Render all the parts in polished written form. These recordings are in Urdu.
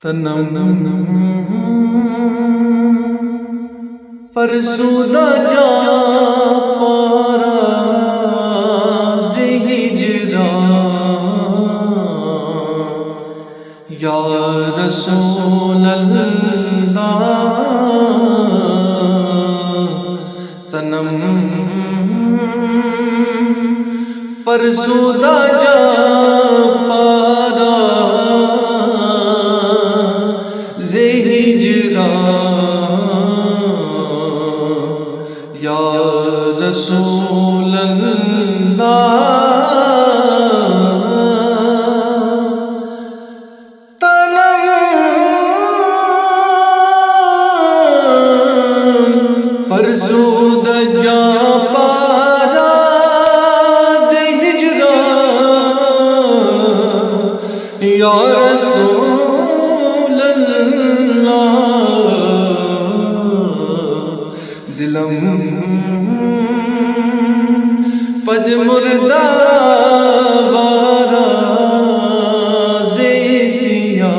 تنم فرسودہ جا پارا ہجران یا رسول اللہ تنم فرسودہ جا پارا یا رسول اللہ تنم فرسودہ جا پارا ہجران یا رسول اللہ دلم پج مردہ وارا زیسیا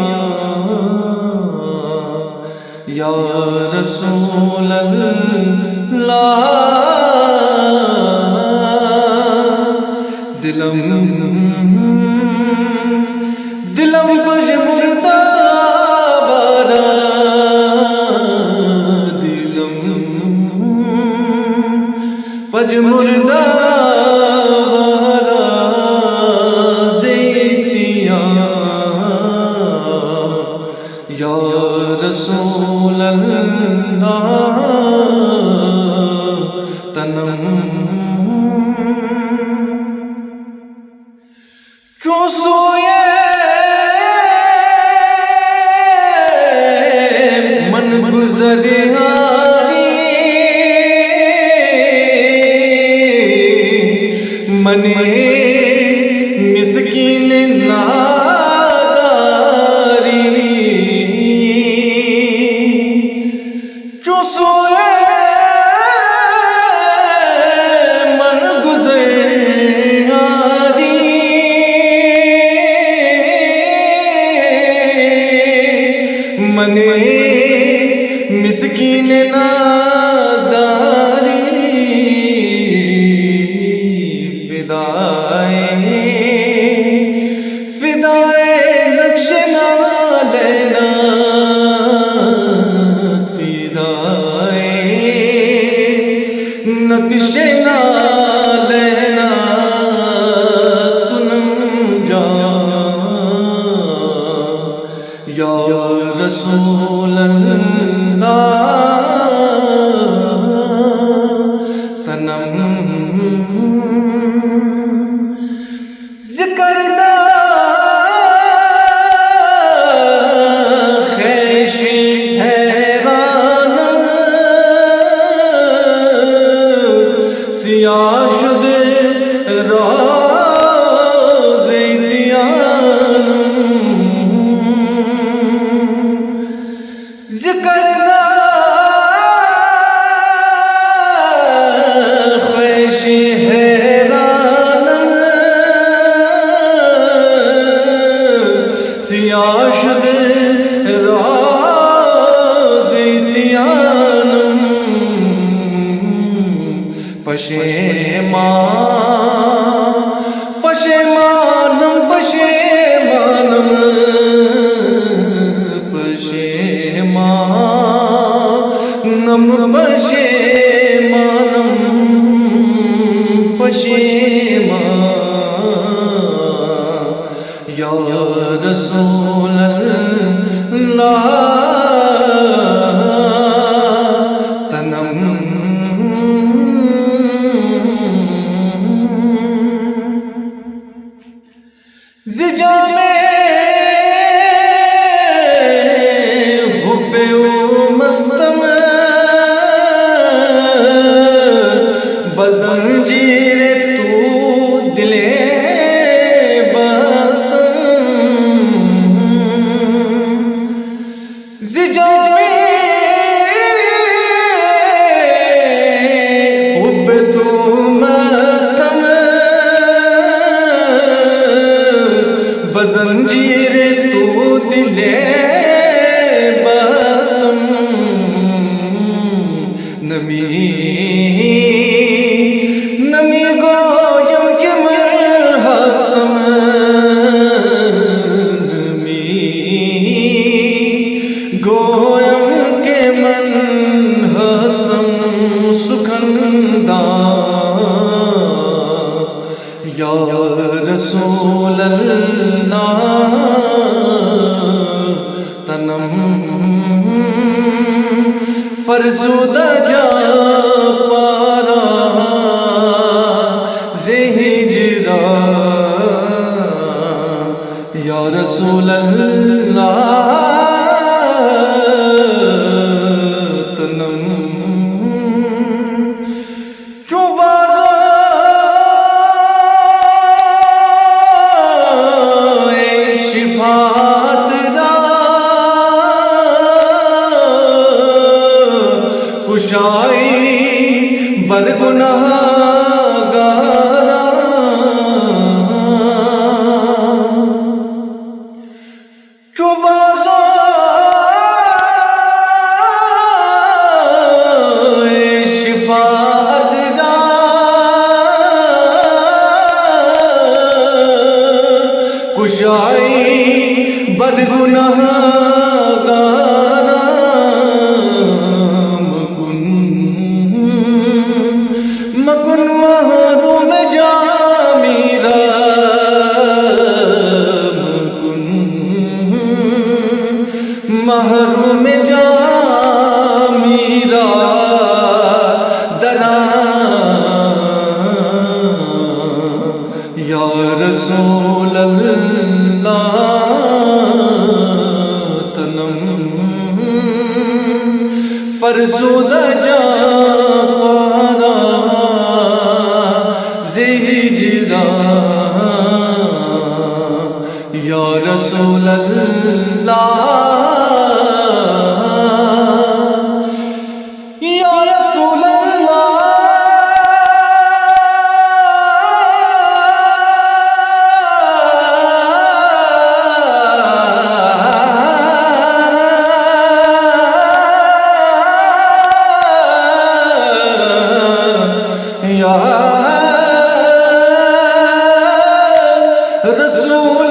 یا رسول اللہ دلم پج مردہ وارا پج مردہ وارا زیسیا یا رسول اللہ تنم کیوں سوئے من گزرے من مسکین ناداری جو سوئے من گزاری من مسکین ناداری فدائے نقش نہ لینا فدائے نقش نہ لینا تنم جا یا رسول اللہ تنم ذکر دا خیش حیرانم سیاہ شد راز سیانم ذکر دا خیش سیاہ شد راز سیانم پشیمانم یا رسول اللہ تنم زجا میں حب مستم بزنجیر تو دلے بزنجیر تو دلے گویم کہ من ہستم سخندہ یا رسول اللہ تنم فرسودہ جا پارا زہجرا یا رسول اللہ تنم کشائی برگناہ گارا چوبازو شفاعت را کشائی برگناہ گارا مکن محروم جا میرا مکن محروم جا میرا درا یا رسول اللہ تنم فرسودہ جا پارا زہجرا یا رسول اللہ یا رسول اللہ رسول